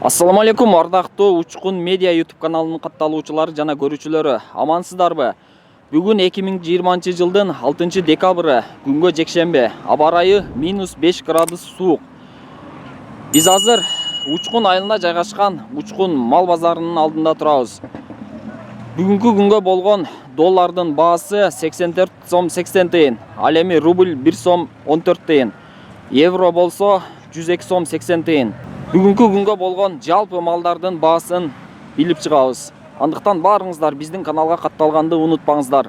Ассаламу алейкум, ардактуу Учкун медиа YouTube каналынын катталуучулары жана көрүүчүлөрү. Амансыздарбы? Бүгүн 2020 жылдын 6 декабры, күнгө жекшембе. Аба ырайы -5 градус суук. Биз азыр Учкун айылына жайгашкан Учкун мал базарынын алдында турабыз. Бүгүнкү күнгө болгон доллардын баасы 84 сом 80 тыйын. Ал эми рубль 1 сом 14 тыйын. Евро болсо 102 сом 80 тыйын. Бүгүнкү күнгө болгон жалпы малдардын баасын билип чыгабыз. Андыктан баарыңыздар биздин каналга катталганды унутпаңыздар.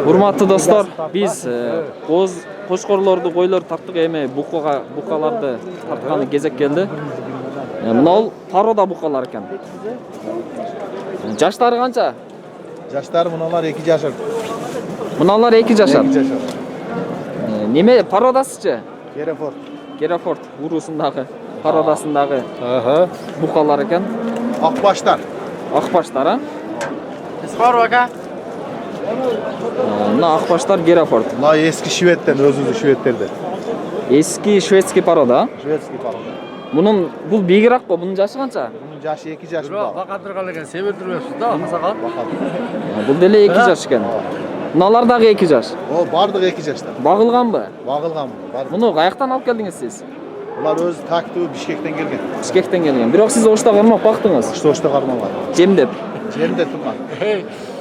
Урматтуу достор, биз кошкорлорду, койлорду тарттык, эми букаларды тартканы кезек келди. Мына порода букалар экен. Жаштары канча? Жаштары мыналар 2 жашар. Мыналар 2 жашар. Неме породасычы? Керефорд уруусундагы, породасындагы букалар экен. Акбаштар. Акбаштар, а? Исфар ака. Мына акбаштар Керефорд. Мына эски шведтен, өзүбүздүн шведтерден. Эски шведский порода. Шведский порода. Бунун бул бийигирак го, бунун жашы канча? Бунун жашы 2 жаш. Бакадырган экен, себелдирбепсиз да, сага. Бул деле 2 жаш экен. Мыналар дагы 2 жаш. О, бардыгы 2 жаштар. Багылганбы? Багылган бул. Муну каяктан алып келдиңиз сиз? Булар өзү тактуу Бишкектен келген. Бишкектен келген. Бирок сиз ошто кармак бактыңыз. Ошто кармалган. Жемдеп. Жеринде турган.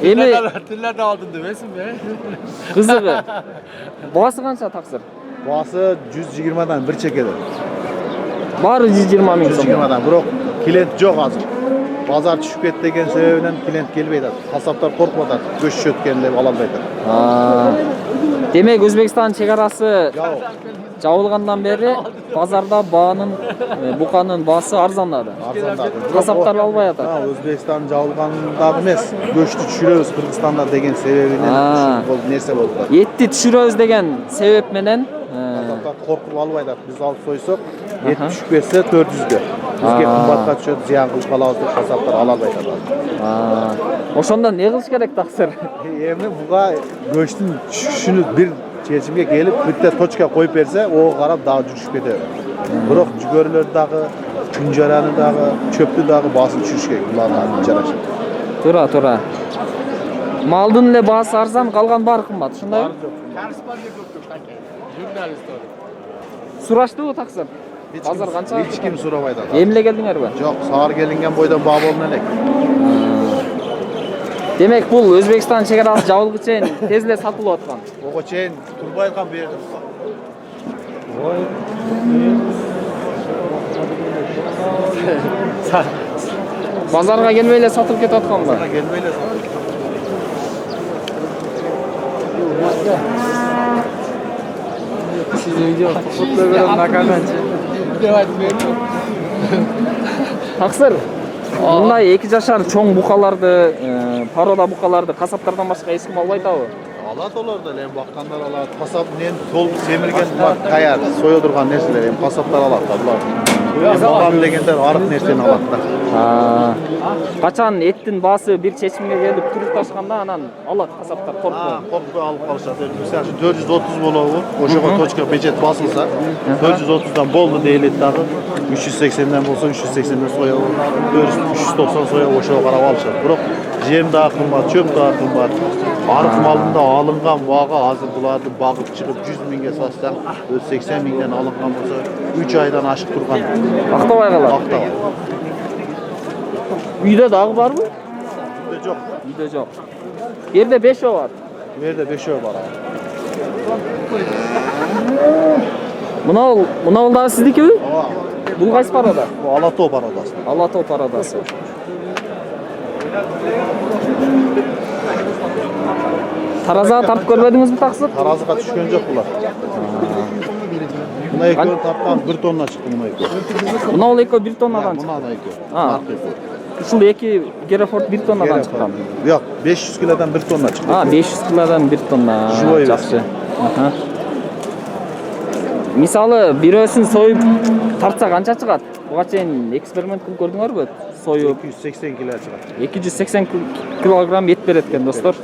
Эми Тилlerде алдым дебесиңби? кызыгы. Баасы канча таксыр? Баасы 120дан 1 чекеде. Баары 120 миң сом. 120дан, бирок клиент жок азыр. Базар түшүп кетти деген себебинен клиент келбейт. Касаптар коркуп атат. Көчүп өткөн деп ала албайт. Демек Өзбекстан чек арасы жабылгандан бери базарда буканын баасы арзандады. Касаптар албай атат. Өзбекстан жабылгандагы эмес, көчтү түшүрөбүз Кыргызстанда деген себебинен бул нерсе болду. Этти түшүрөбүз деген себеп менен касаптар коркуп албайт. Биз алып сойсок, эт түшүп кетсе 400гө. Бизге кымбатка түшөт, зыян кылып калабыз деп касаптар ала албайт атат. Ошондо не кылыш керек таксыр? Эми буга көчтүн түшүшүнү бир чечимге келип, бүтө точка коюп берсе, ого карап дагы жүрүшүп кетет. Бирок жүгөрүлөр дагы, күн жараны дагы, чөптү дагы басып түшүрүш керек. Буларга жарашат. Туура. Малдын эле баасы арзан, калган баары кымбат, ошондойбу? Сураштыбы таксыр? Азыр канча? Эч ким сурабайт атат. Эмне келдиңерби? Жок, саар келинген бойдон баа болун элек. Демек бул Өзбекстан чек арасы жабылгы чейин тез эле сатылып аткан. Ого чейин турбай аткан бу жерде. Базарга келбей эле сатылып кетип атканбы? Келбей эле Siz video fotoğrafı gören nakarlançı. Таксыр, мындай 2 жашар чоң букаларды, порода букаларды касаптардан башка эч ким албай атабы? алат олар да, эми баккандар алат. Касап мен толук семирген булар каяр, сое турган нерселер, эми касаптар алат да булар. Багам дегендер арык нерсени алат да. Качан эттин баасы бир чечимге келип турукташканда анан алат касаптар коркпой. Коркпой алып калышат. Мисалы 430 болобу, ошого точка печет басылса, 430дан болду дейлет дагы. 380ден болсо 380ден соя, 390 соя ошого карап алышат. Бирок жем дагы кымбат, чөп дагы кымбат. Арык малында алынган бага азыр буларды багып чыгып 100 миңге сатсаң, 80 миңден алынган болсо 3 айдан ашык турган. Актабай калат. Актабай. Үйдө дагы барбы? Үйдө жок. Үйдө жок. Жерде 5 бар. Бу жерде 5 бар. Мына дагы сиздикиби? Бул кайсы порода? Бу Алатоо породасы. Алатоо породасы. Таразага тартып көрбөдүңүзбү таксыр? Таразыга түшкөн жок булар. Мына экөө тапкан 1 тонна чыкты мына экөө. Мына экөө 1 тоннадан чыкты. Мына экөө. Ушул 2 Керефорд 1 тоннадан чыккан. Жок, 500 килодан 1 тонна чыкты. 500 килодан 1 тонна. Жакшы. Мисалы, бирөөсүн союп тартса канча чыгат? Буга чейин эксперимент кылып көрдүңөрбү? Союп 280 кило чыгат. 280 килограмм ет берет экен, достор.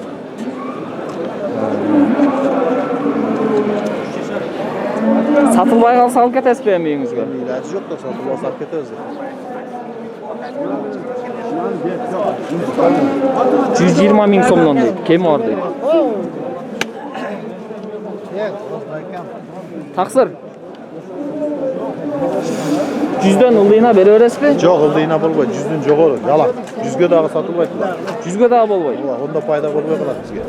Satılбай калса алып кетесизби эми үйүңүзгө? İlacı yok da satılmaz hak etmez. 120 ming so'mdan deydi. Kemi bor deydi. Taqsir. 100'den ıldığına beraveresizbi? Çok ıldığına bulma, cüzdün çok olur. Yalan. Cüzgö dağı satılmaydı. 100'gө daha bolboyt. Onda payda bulmaya kadar bizge.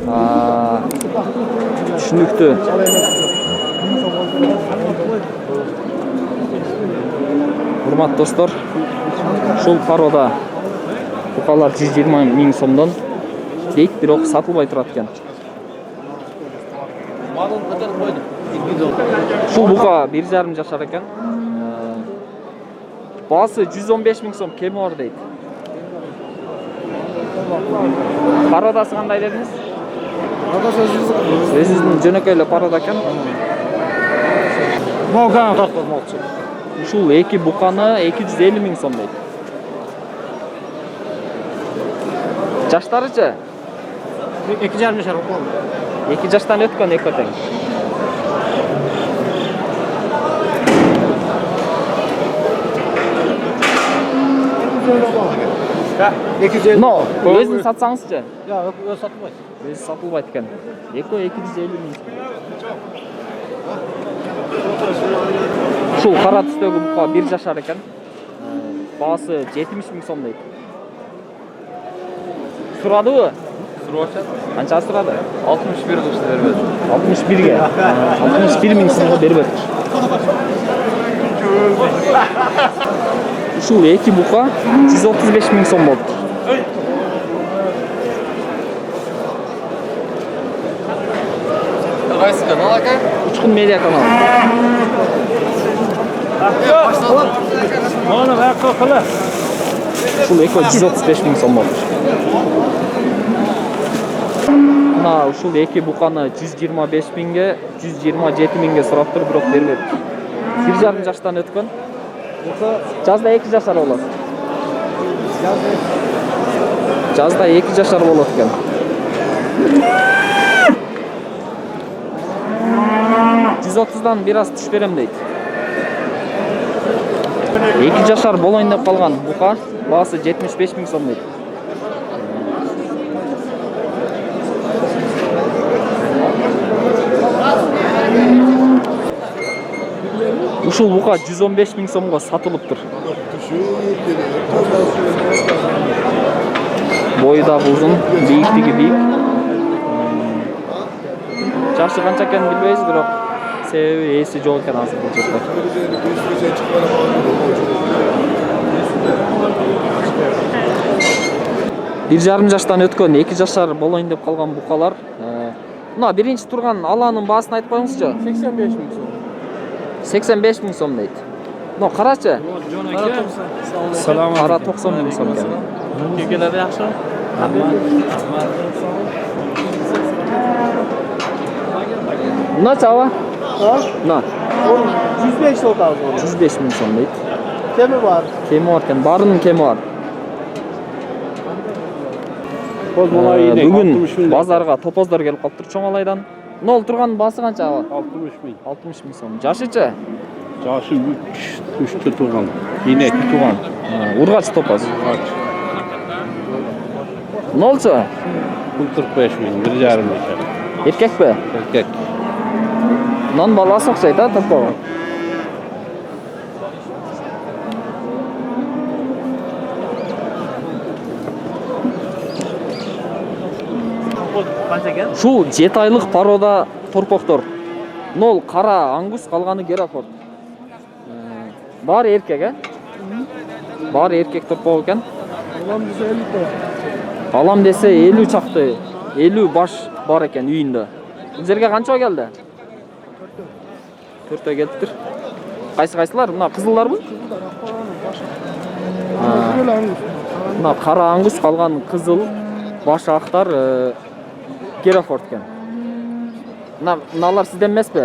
Түшүнүктүү. Урматтуу достор, ушул парода букалар 120 миң сомдон дейт, бирок сатылбай турат экен. Ушул бука 1,5 жашар экен. Баасы 115 миң сом кеми бар дейт. Пародасы кандай дедиңиз? Өзүнүн жөнөкөй эле парода экен. Молган тартып молчу. Ушул эки буканы 250 миң сом дейт. Жаштарычы? 2,5 жашар болду. 2 жаштан өткөн эки тең. Но, өзүн сатсаңызчы? Ya öyle satılmaz. Өзү сатылбайт экен. Эки 250 миң сом. Ушул кара түстөгү бука 1 жашар экен. Баасы 70 миң сом дейт. Сурадыбы? Сурача. Канча сурады? 61 кылышты бербedi. 61'ge. 61 миң сомго бербек. Ушул эки бука 135 миң сом болду. Qaysi kanal aka? Учкун медиа каналы. Mana bayaqqa qila. Ушул эки 135 миң сом болду. Мына ушул эки буканы 125 миңге, 127 миңге сураптыр, бирок бербedi. 1,5 жаштан өткөн. Жазда 2 жашар болот. Жазда 2 жашар болот экен. $130'dan biraz түш берем дейт. 2 жашар болоюн деп калган бука баасы 75 миң сом дейт. Ушул бука 115 миң сомго сатылыптыр. Бою да узун, бийиктиги бийик. Жашы канча экенин билбейбиз, бирок себеби эси жок экен азыр бул жерде. Бир жарым жаштан өткөн 2 жашар болоюн деп калган букалар. Мына биринчи турган аланын баасын айтып коюңузчу. 85 ming so'm. 85 миң сом дейт. Но карачы? Салам. Кара 90 миң сом экен. Kekelerde yaxshi. Мына чаба? Мына 105 sotamiz onu. 105 миң сом дейт. Kemi var. Кеми бар экен, барынын кеми бар. Бүгүн базарга топоздор келип калыптыр Чоңалайдан. Нол турган баасы канча аба? 60 ming. 60 миң сом. Жашычы? Yaşı 3'te tuğan. Yine Туган. Ургач топоз. Нолчу? 45 ming. 1,5 yaşar. Эркекпи? Erkek. Нан баласы окшойт а топого. Qancha ekan? Ушул 7 айлык парода торпоктор. Нол кара ангус, калганы Герафорд. Баары эркек, э? Баары эркек торпок экен. Алам десе 50 чакты, 50 баш бар экен үйүндө. Бул жерге канча келди? 4 келиптир. Кайсылар? Мына кызылдарбы? Мына кара ангус, калган кызыл, баш актар Герафорд экен. Мыналар сизден эмеспи?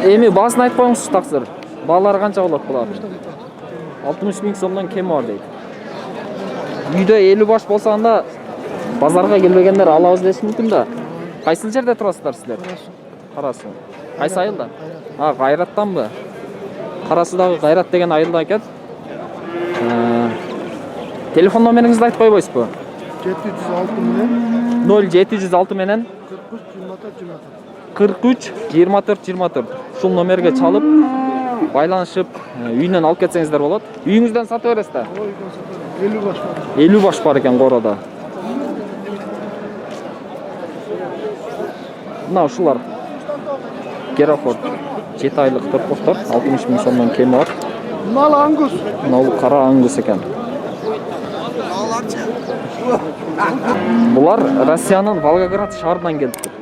Эми баасын айтып коюңузчу таксыр. Баалары канча болот булар? 60 миң сомдон кем бар дейт. Үйдө 50 баш болсо анда базарга келбегендер алабыз деши мүмкүн да. Кайсыл жерде турасыздар силер? Қарасы. Қайсы айылда? Қайраттан ба? Қарасыдағы Қайрат деген айылда екен. Телефон номеріңізді айтып қойбайсыз ба? 706 менен 0706 менен 43 24 24. Шул номерге çalып, байланышып, үйінен алып кетсеңіздер болады. Үйіңізден сатып бересіздер? 50 baş var. 50 баш бар екен қорада. Мына ушулар. Герафорд 7 айлық торпоқтар, 60 мың сомнан кеми бар. Mal Angus. Мынау қара аңгус екен. Бұлар Россияның Волгоград шаарынан келді.